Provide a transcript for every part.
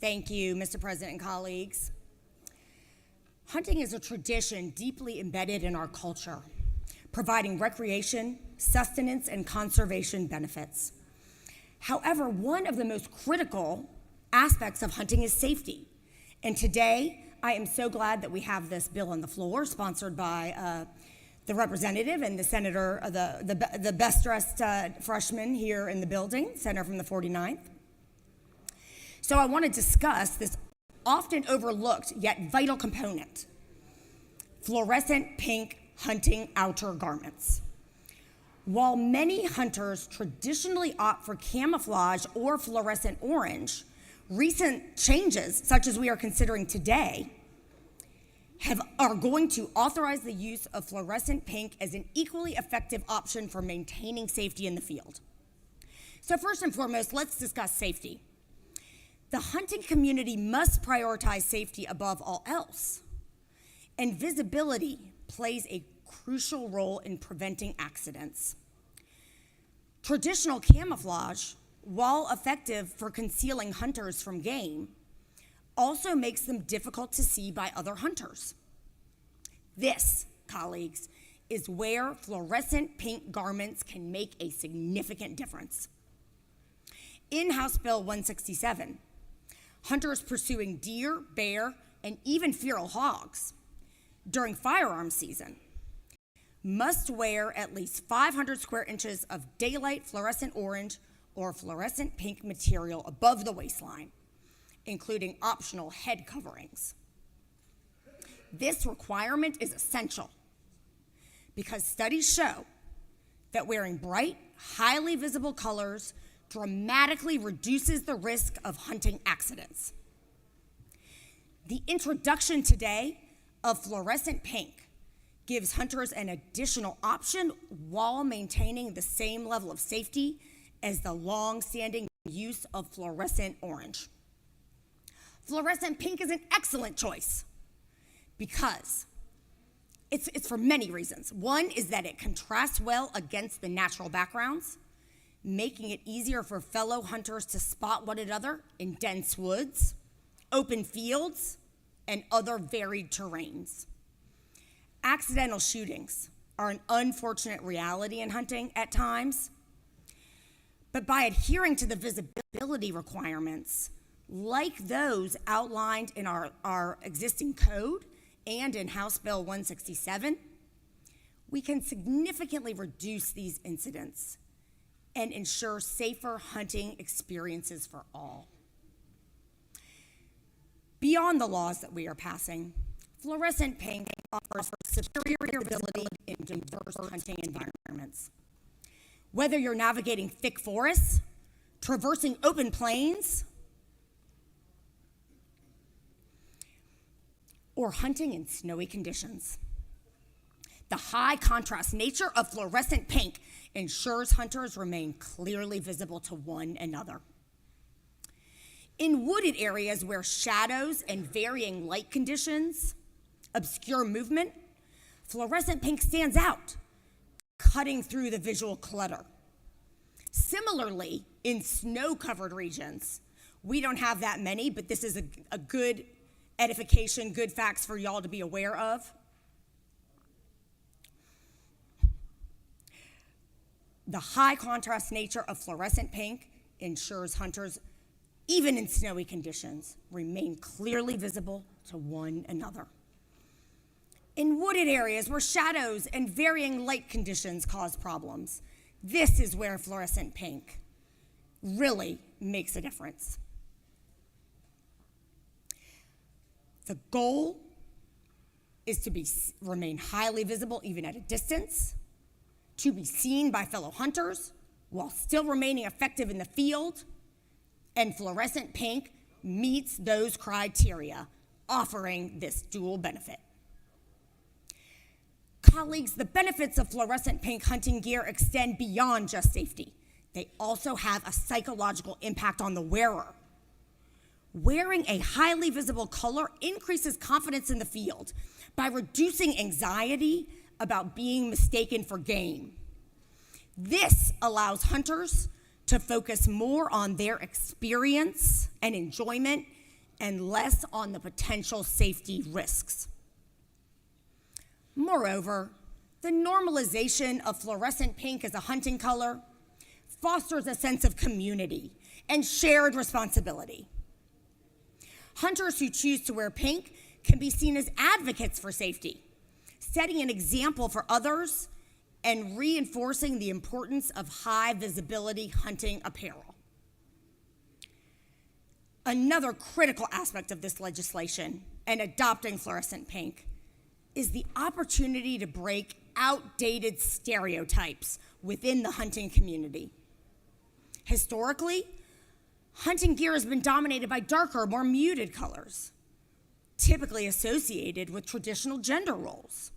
Thank you, Mr. President and colleagues. Hunting is a tradition deeply embedded in our culture, providing recreation, sustenance, and conservation benefits. However, one of the most critical aspects of hunting is safety. And today, I am so glad that we have this bill on the floor, sponsored by the representative and the senator, the best-dressed freshman here in the building, senator from the 49th. So I want to discuss this often overlooked yet vital component: fluorescent pink hunting outer garments. While many hunters traditionally opt for camouflage or fluorescent orange, recent changes, such as we are considering today, are going to authorize the use of fluorescent pink as an equally effective option for maintaining safety in the field. So first and foremost, let's discuss safety. The hunting community must prioritize safety above all else, and visibility plays a crucial role in preventing accidents. Traditional camouflage, while effective for concealing hunters from game, also makes them difficult to see by other hunters. This, colleagues, is where fluorescent pink garments can make a significant difference. In House Bill 167, hunters pursuing deer, bear, and even feral hogs during firearm season must wear at least 500 square inches of daylight fluorescent orange or fluorescent pink material above the waistline, including optional head coverings. This requirement is essential because studies show that wearing bright, highly visible colors dramatically reduces the risk of hunting accidents. The introduction today of fluorescent pink gives hunters an additional option while maintaining the same level of safety as the long-standing use of fluorescent orange. Fluorescent pink is an excellent choice because it's for many reasons. One is that it contrasts well against the natural backgrounds, making it easier for fellow hunters to spot one another in dense woods, open fields, and other varied terrains. Accidental shootings are an unfortunate reality in hunting at times, but by adhering to the visibility requirements, like those outlined in our existing code and in House Bill 167, we can significantly reduce these incidents and ensure safer hunting experiences for all. Beyond the laws that we are passing, fluorescent pink offers superior visibility in diverse hunting environments. Whether you're navigating thick forests, traversing open plains, or hunting in snowy conditions, the high contrast nature of fluorescent pink ensures hunters remain clearly visible to one another. In wooded areas where shadows and varying light conditions obscure movement, fluorescent pink stands out, cutting through the visual clutter. Similarly, in snow-covered regions, we don't have that many, but this is a good edification, good facts for y'all to be aware of. The high contrast nature of fluorescent pink ensures hunters, even in snowy conditions, remain clearly visible to one another. In wooded areas where shadows and varying light conditions cause problems, this is where fluorescent pink really makes a difference. The goal is to remain highly visible even at a distance, to be seen by fellow hunters while still remaining effective in the field, and fluorescent pink meets those criteria, offering this dual benefit. Colleagues, the benefits of fluorescent pink hunting gear extend beyond just safety. They also have a psychological impact on the wearer. Wearing a highly visible color increases confidence in the field by reducing anxiety about being mistaken for game. This allows hunters to focus more on their experience and enjoyment and less on the potential safety risks. Moreover, the normalization of fluorescent pink as a hunting color fosters a sense of community and shared responsibility. Hunters who choose to wear pink can be seen as advocates for safety, setting an example for others and reinforcing the importance of high visibility hunting apparel. Another critical aspect of this legislation and adopting fluorescent pink is the opportunity to break outdated stereotypes within the hunting community. Historically, hunting gear has been dominated by darker, more muted colors, typically associated with traditional gender roles.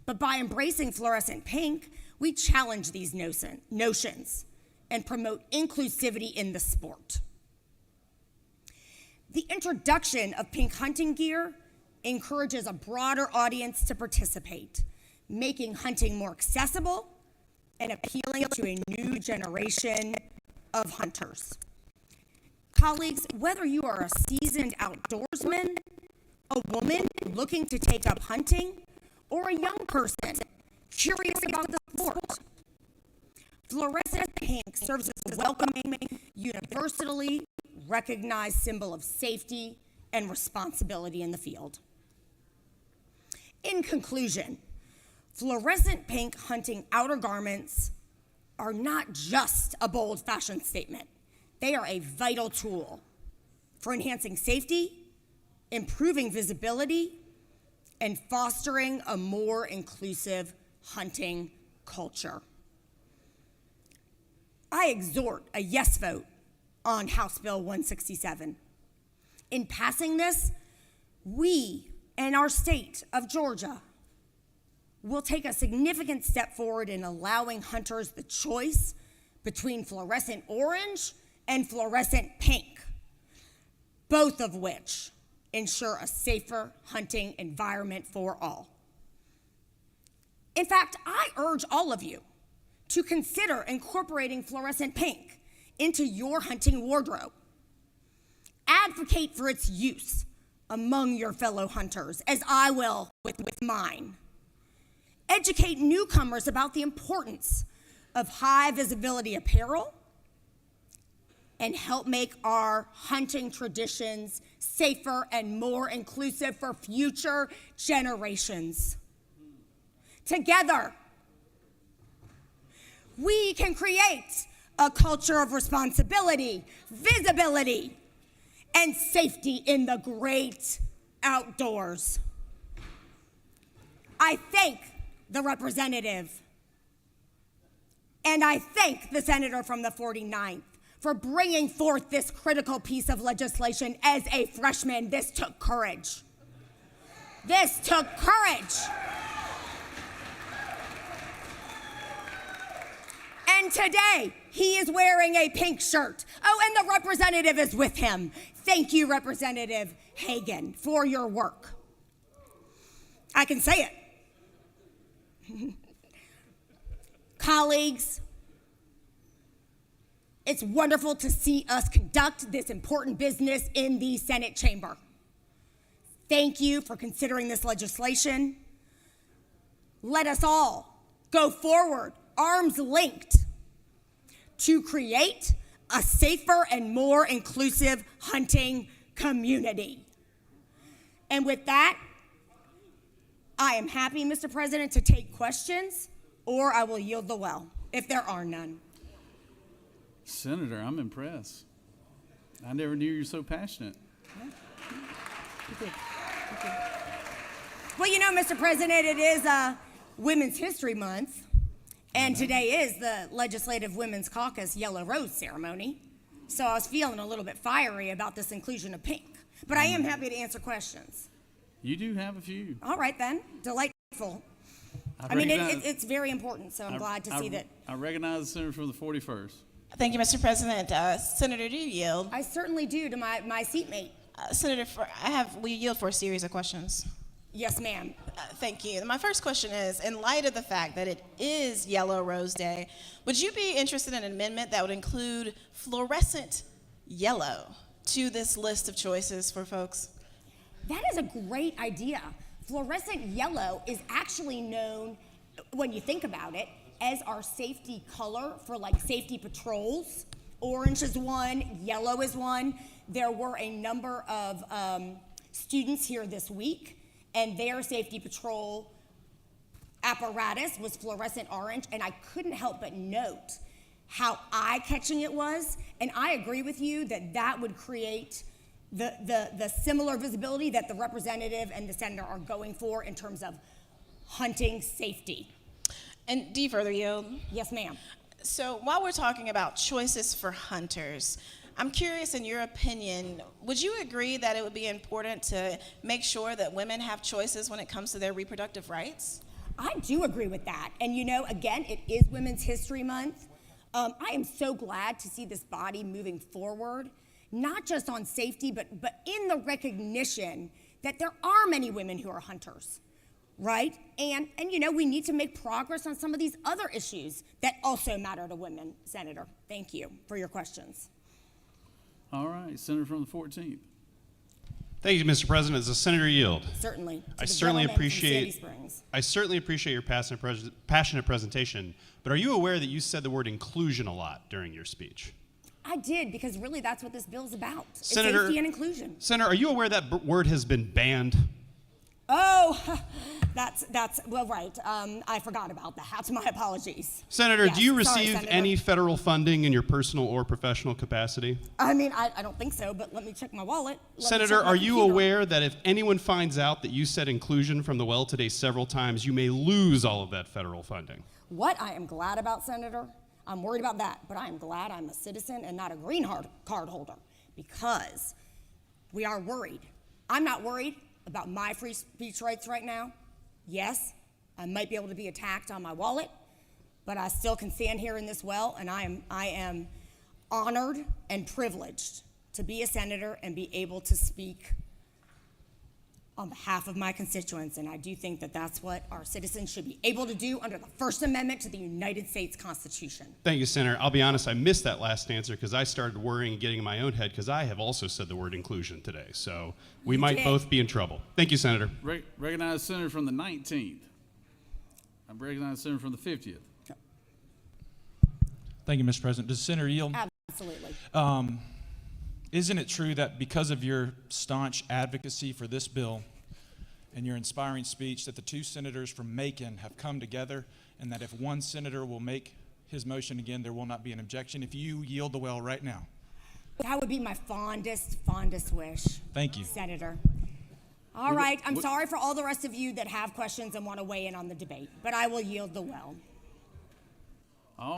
But by embracing fluorescent pink, we challenge these notions and promote inclusivity in the sport. The introduction of pink hunting gear encourages a broader audience to participate, making hunting more accessible and appealing to a new generation of hunters. Colleagues, whether you are a seasoned outdoorsman, a woman looking to take up hunting, or a young person curious about the sport, fluorescent pink serves as a welcoming, universally recognized symbol of safety and responsibility in the field. In conclusion, fluorescent pink hunting outer garments are not just a bold fashion statement. They are a vital tool for enhancing safety, improving visibility, and fostering a more inclusive hunting culture. I exhort a yes vote on House Bill 167. In passing this, we and our state of Georgia will take a significant step forward in allowing hunters the choice between fluorescent orange and fluorescent pink, both of which ensure a safer hunting environment for all. In fact, I urge all of you to consider incorporating fluorescent pink into your hunting wardrobe. Advocate for its use among your fellow hunters, as I will with mine. Educate newcomers about the importance of high visibility apparel and help make our hunting traditions safer and more inclusive for future generations. Together, we can create a culture of responsibility, visibility, and safety in the great outdoors. I thank the representative, and I thank the senator from the 49th for bringing forth this critical piece of legislation as a freshman. This took courage. This took courage. And today, he is wearing a pink shirt. Oh, and the representative is with him. Thank you, Representative Hagan, for your work. I can say it. Colleagues, it's wonderful to see us conduct this important business in the Senate chamber. Thank you for considering this legislation. Let us all go forward, arms linked, to create a safer and more inclusive hunting community. And with that, I am happy, Mr. President, to take questions, or I will yield the well, if there are none. Senator, I'm impressed. I never knew you were so passionate. Yeah. You did. Well, you know, Mr. President, it is Women's History Month, and today is the Legislative Women's Caucus Yellow Rose ceremony. So I was feeling a little bit fiery about this inclusion of pink, but I am happy to answer questions. You do have a few. All right, then. Delightful. I mean, it's very important, so I'm glad to see that. I recognize the senator from the 41st. Thank you, Mr. President. Senator, do you yield? I certainly do to my seatmate. Senator, will you yield for a series of questions? Yes, ma'am. Thank you. My first question is, in light of the fact that it is Yellow Rose Day, would you be interested in an amendment that would include fluorescent yellow to this list of choices for folks? That is a great idea. Fluorescent yellow is actually known, when you think about it, as our safety color for like safety patrols. Orange is one, yellow is one. There were a number of students here this week, and their safety patrol apparatus was fluorescent orange, and I couldn't help but note how eye-catching it was. And I agree with you that that would create the similar visibility that the representative and the senator are going for in terms of hunting safety. And do you further yield? Yes, ma'am. So while we're talking about choices for hunters, I'm curious, in your opinion, would you agree that it would be important to make sure that women have choices when it comes to their reproductive rights? I do agree with that. And you know, again, it is Women's History Month. I am so glad to see this body moving forward, not just on safety, but in the recognition that there are many women who are hunters, right? And you know, we need to make progress on some of these other issues that also matter to women, Senator. Thank you for your questions. All right, Senator from the 14th. Thank you, Mr. President. As a senator, yield. Certainly. To I the certainly gentleman from Sandy appreciate. Springs. I certainly appreciate your passionate presentation. But are you aware that you said the word inclusion a lot during your speech? I did, because really that's what this bill is about. It's Senator- safety and inclusion. Senator, are you aware that word has been banned? Oh, that's well, right. I forgot about that. My apologies. Senator, Yes, do you sorry, receive Senator. any federal funding in your personal or professional capacity? I mean, I don't think so, but let me check my wallet. Let me Senator, check my are you computer. aware that if anyone finds out that you said inclusion from the well today several times, you may lose all of that federal funding? What I am glad about, Senator, I'm worried about that, but I am glad I'm a citizen and not a green card holder, because we are worried. I'm not worried about my free speech rights right now. Yes, I might be able to be attacked on my wallet, but I still can stand here in this well, and I am honored and privileged to be a senator and be able to speak on behalf of my constituents, and I do think that that's what our citizens should be able to do under the First Amendment to the United States Constitution. Thank you, Senator. I'll be honest, I missed that last answer because I started worrying and getting in my own head because I have also said the word inclusion today. So we might did. both be in trouble. Thank you, Senator. Recognize Senator from the 19th. I recognize Senator from the 50th. Thank you, Mr. President. Does Senator yield? Absolutely. Isn't it true that because of your staunch advocacy for this bill and your inspiring speech that the two senators from Macon have come together, and that if one senator will make his motion again, there will not be an objection if you yield the well right now? That would be my fondest wish. Thank you. Senator. All right, I'm sorry for all the rest of you that have questions and want to weigh in on the debate, but I will yield the well.